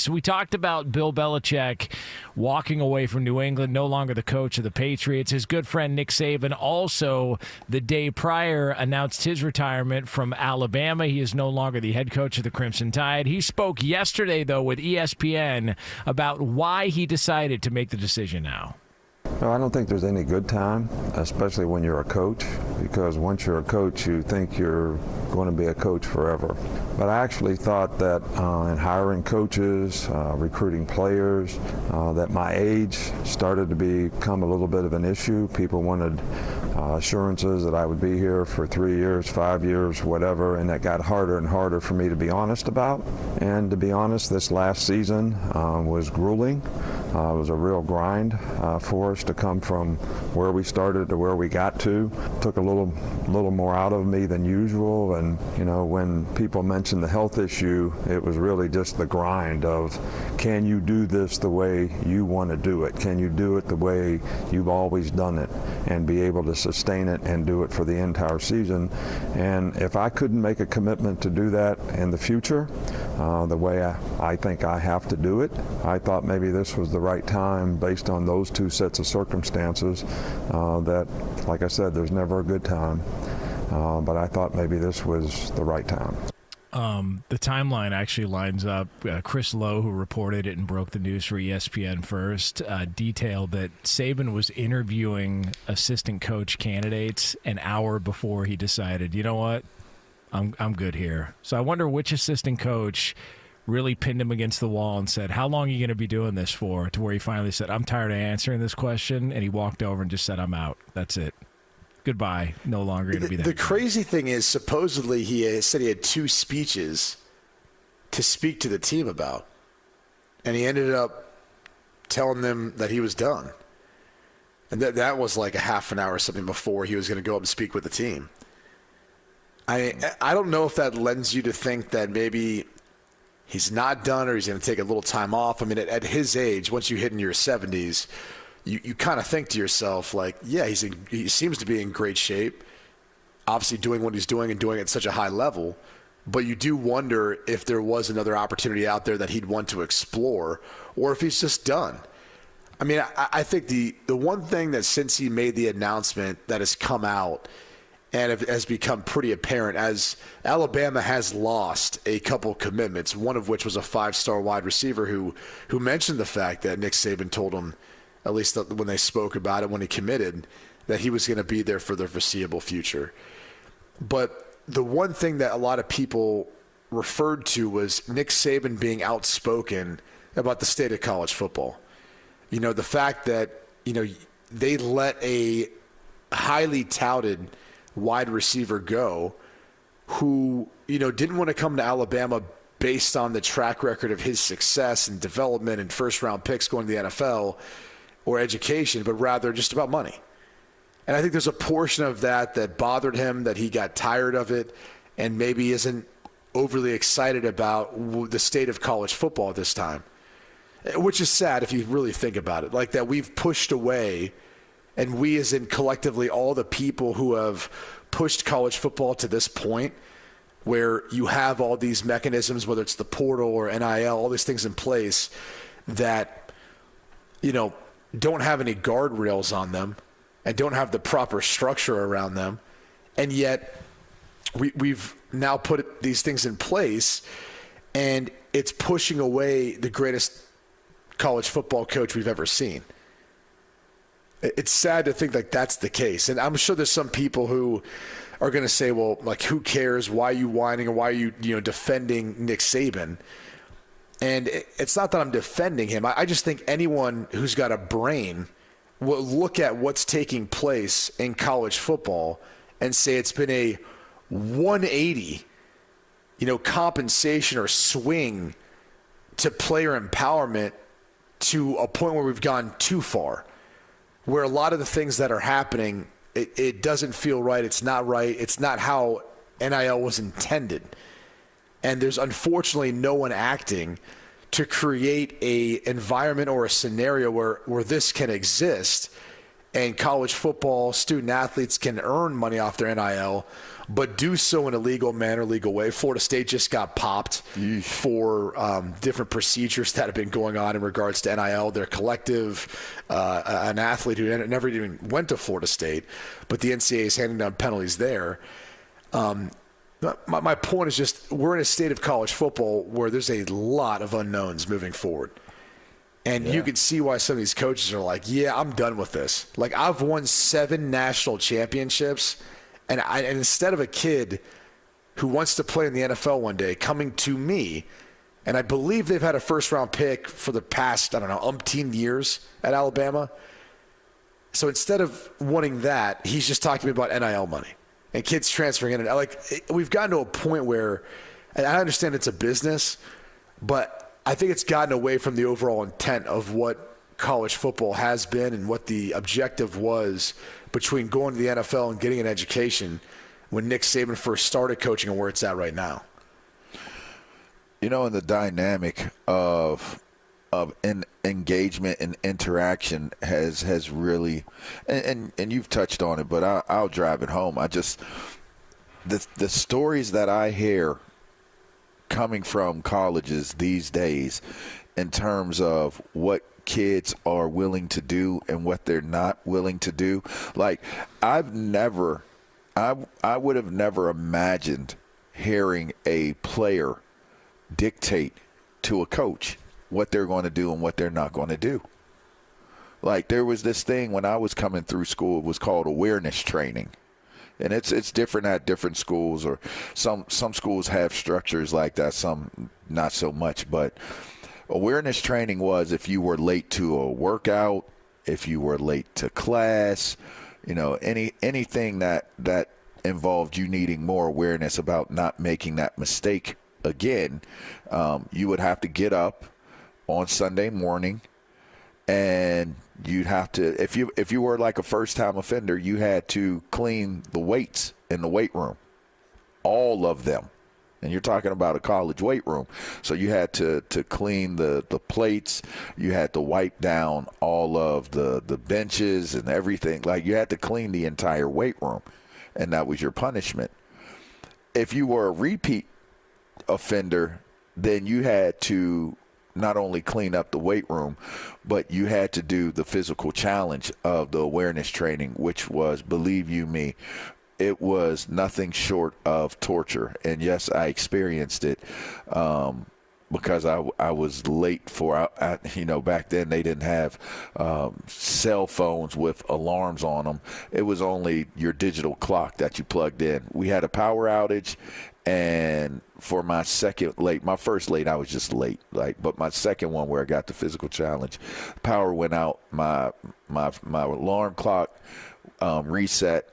So we talked about Bill Belichick walking away from New England, no longer the coach of the Patriots. His good friend Nick Saban also the day prior announced his retirement from Alabama. He is no longer the head coach of the Crimson Tide. He spoke yesterday, though, with ESPN about why he decided to make the decision now. No, I don't think there's any good time, especially when you're a coach, because once you're a coach, you think you're going to be a coach forever. But I actually thought that in hiring coaches, recruiting players, that my age started to become a little bit of an issue. People wanted assurances that I would be here for 3 years, 5 years, whatever, and that got harder and harder for me to be honest about. And to be honest, this last season was grueling. It was a real grind for us to come from where we started to where we got to. Took a little more out of me than usual, and when people mentioned the health issue, it was really just the grind of, can you do this the way you want to do it? Can you do it the way you've always done it and be able to sustain it and do it for the entire season? And if I couldn't make a commitment to do that in the future, the way I think I have to do it, I thought maybe this was the right time based on those two sets of circumstances. That, like I said, there's never a good time, but I thought maybe this was the right time. The timeline actually lines up. Chris Lowe, who reported it and broke the news for ESPN first, detailed that Saban was interviewing assistant coach candidates an hour before he decided, you know what, I'm good here. So I wonder which assistant coach really pinned him against the wall and said, how long are you going to be doing this for? To where he finally said, I'm tired of answering this question. And he walked over and just said, I'm out. That's it. Goodbye. No longer going to be that. The crazy thing is, supposedly he said he had 2 speeches to speak to the team about. And he ended up telling them that he was done. And that was like a half an hour or something before he was going to go up and speak with the team. I don't know if that lends you to think that maybe he's not done or he's going to take a little time off. I mean, at his age, once you hit in your 70s, you kind of think to yourself, like, yeah, he seems to be in great shape, obviously doing what he's doing and doing it at such a high level. But you do wonder if there was another opportunity out there that he'd want to explore, or if he's just done. I mean, I think the one thing that since he made the announcement that has come out and has become pretty apparent, as Alabama has lost a couple commitments, one of which was a 5-star wide receiver who mentioned the fact that Nick Saban told him, at least when they spoke about it when he committed, that he was going to be there for the foreseeable future. But the one thing that a lot of people referred to was Nick Saban being outspoken about the state of college football. The fact that, they let a highly touted wide receiver go who, didn't want to come to Alabama based on the track record of his success and development and first-round picks going to the NFL or education, but rather just about money. And I think there's a portion of that bothered him, that he got tired of it and maybe isn't overly excited about the state of college football at this time, which is sad if you really think about it. Like that we've pushed away, and we as in collectively all the people who have pushed college football to this point where you have all these mechanisms, whether it's the portal or NIL, all these things in place that, don't have any guardrails on them and don't have the proper structure around them. And yet we've now put these things in place, and it's pushing away the greatest college football coach we've ever seen. It's sad to think like that's the case. And I'm sure there's some people who are going to say, well, like, who cares? Why are you whining? Or why are you, defending Nick Saban? And it's not that I'm defending him. I just think anyone who's got a brain will look at what's taking place in college football and say it's been a 180, compensation or swing to player empowerment to a point where we've gone too far, where a lot of the things that are happening, it doesn't feel right. It's not right. It's not how NIL was intended. And there's unfortunately no one acting to create a environment or a scenario where this can exist And college football student athletes can earn money off their NIL, but do so in a legal manner, legal way. Florida State just got popped for different procedures that have been going on in regards to NIL. Their collective, an athlete who never even went to Florida State, but the NCAA is handing down penalties there. My point is just we're in a state of college football where there's a lot of unknowns moving forward. And you can see why some of these coaches are like, yeah, I'm done with this. Like, I've won 7 national championships, and instead of a kid who wants to play in the NFL one day coming to me, and I believe they've had a first-round pick for the past, umpteen years at Alabama. So instead of wanting that, he's just talking to me about NIL money and kids transferring in. We've gotten to a point where, and I understand it's a business, but I think it's gotten away from the overall intent of what college football has been and what the objective was between going to the NFL and getting an education when Nick Saban first started coaching and where it's at right now. In the dynamic of engagement and interaction has really, and you've touched on it, but I'll drive it home. The stories that I hear coming from colleges these days in terms of what kids are willing to do and what they're not willing to do. Like, I would have never imagined hearing a player dictate to a coach what they're going to do and what they're not going to do. Like, there was this thing when I was coming through school, it was called awareness training. And it's different at different schools, or some schools have structures like that, some not so much. But awareness training was if you were late to a workout, if you were late to class, anything that involved you needing more awareness about not making that mistake again, you would have to get up on Sunday morning, and you'd have to, if you were like a first-time offender, you had to clean the weights in the weight room, all of them. And you're talking about a college weight room. So you had to clean the plates. You had to wipe down all of the benches and everything. Like, you had to clean the entire weight room, and that was your punishment. If you were a repeat offender, then you had to not only clean up the weight room, but you had to do the physical challenge of the awareness training, which was, believe you me, it was nothing short of torture. And yes, I experienced it because I was late for, back then they didn't have cell phones with alarms on them. It was only your digital clock that you plugged in. We had a power outage, and for my first late, I was just late. But my second one where I got the physical challenge, power went out. My alarm clock reset.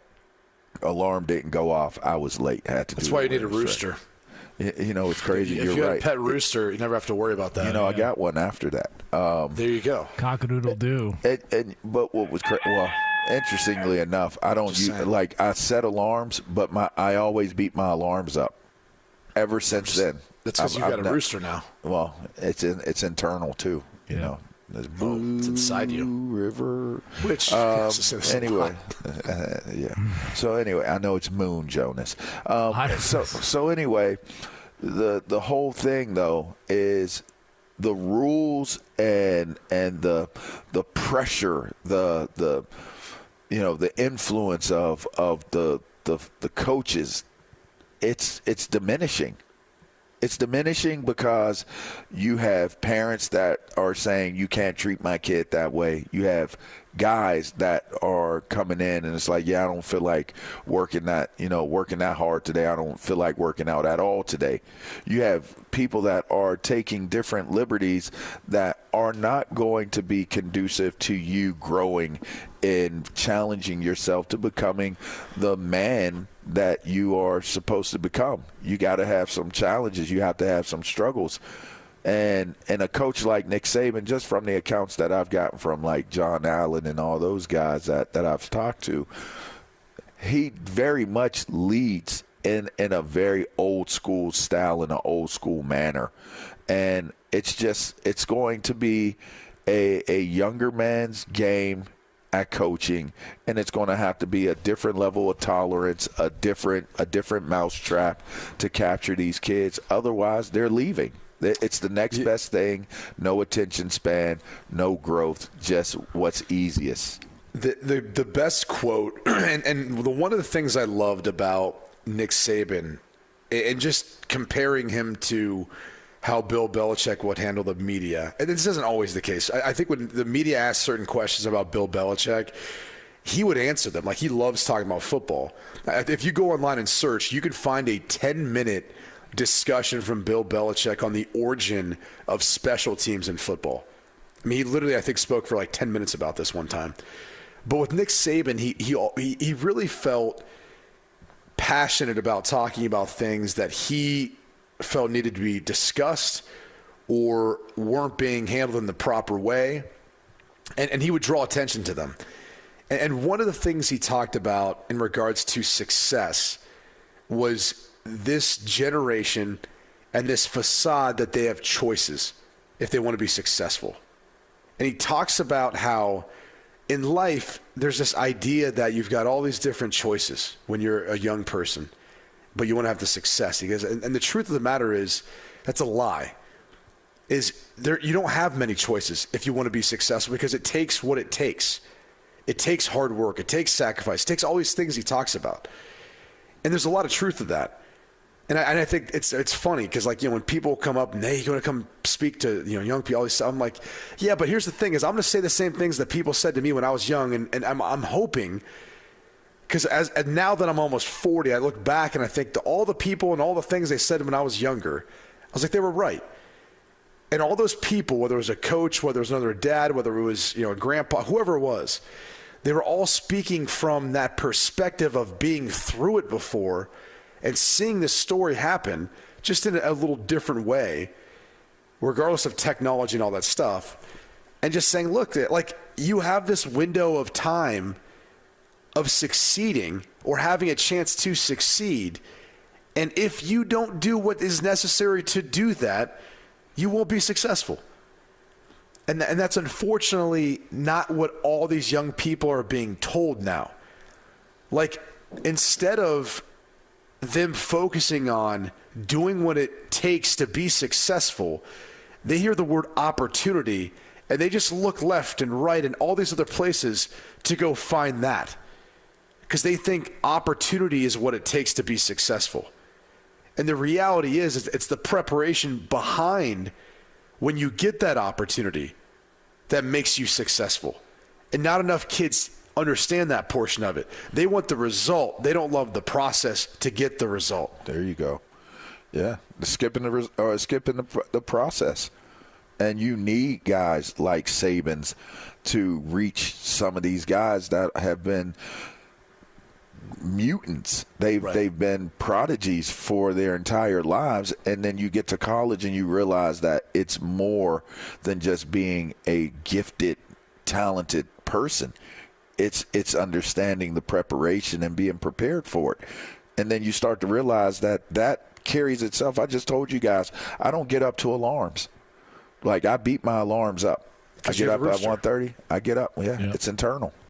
Alarm didn't go off. I was late. That's why you need a rooster. It's crazy. If You're right. Had a pet rooster, you never have to worry about that. I got one after that. There you go. Cock-a-doodle-doo. But what was interestingly enough, I don't use, I set alarms, but I always beat my alarms up. Ever since then. That's because you got a rooster now. Well, it's internal too. There's Blue it's inside you. River. Which anyway, yeah. So anyway, I know it's Moon, Jonas. So anyway, the whole thing though is the rules and the pressure, the influence of the coaches. It's diminishing. It's diminishing because you have parents that are saying you can't treat my kid that way. You have guys that are coming in and it's like, yeah, I don't feel like working that hard today. I don't feel like working out at all today. You have people that are taking different liberties that are not going to be conducive to you growing and challenging yourself to becoming the man that you are supposed to become. You got to have some challenges. You have to have some struggles. And a coach like Nick Saban, just from the accounts that I've gotten from like John Allen and all those guys that I've talked to, he very much leads in a very old school style, in an old school manner. And it's going to be a younger man's game at coaching, and it's going to have to be a different level of tolerance, a different mousetrap to capture these kids. Otherwise, they're leaving. It's the next best thing. No attention span, no growth, just what's easiest. The best quote, and one of the things I loved about Nick Saban, and just comparing him to how Bill Belichick would handle the media. And this isn't always the case. I think when the media asks certain questions about Bill Belichick, he would answer them. Like, he loves talking about football. If you go online and search, you could find a 10-minute discussion from Bill Belichick on the origin of special teams in football. I mean, he literally, I think, spoke for like 10 minutes about this one time. But with Nick Saban, he really felt passionate about talking about things that he felt needed to be discussed or weren't being handled in the proper way, and he would draw attention to them. And one of the things he talked about in regards to success was this generation and this facade that they have choices if they want to be successful. And he talks about how in life there's this idea that you've got all these different choices when you're a young person, but you want to have the success. He goes, and the truth of the matter is, that's a lie. You don't have many choices if you want to be successful, because it takes what it takes. It takes hard work. It takes sacrifice. It takes all these things he talks about. And there's a lot of truth to that. And I think it's funny because, like, when people come up and, hey, you're going to come speak to young people, all this stuff, I'm like, yeah, but here's the thing is I'm going to say the same things that people said to me when I was young, and I'm hoping, because now that I'm almost 40, I look back and I think all the people and all the things they said when I was younger, I was like, they were right. And all those people, whether it was a coach, whether it was another dad, whether it was a grandpa, whoever it was, they were all speaking from that perspective of being through it before and seeing this story happen just in a little different way, regardless of technology and all that stuff, and just saying, look, like, you have this window of time of succeeding or having a chance to succeed, and if you don't do what is necessary to do that, you won't be successful. And that's unfortunately not what all these young people are being told now. Like, instead of them focusing on doing what it takes to be successful, they hear the word opportunity and they just look left and right and all these other places to go find that, because they think opportunity is what it takes to be successful. And the reality is it's the preparation behind when you get that opportunity that makes you successful. And not enough kids understand that portion of it. They want the result. They don't love the process to get the result. There you go. Yeah, skipping the process. And you need guys like Saban's to reach some of these guys that have been mutants. They've been prodigies for their entire lives, and then you get to college and you realize that it's more than just being a gifted, talented person. It's understanding the preparation and being prepared for it. And then you start to realize that carries itself. I just told you guys, I don't get up to alarms. Like, I beat my alarms up. I get up at 1:30. I get up. Yeah, it's internal.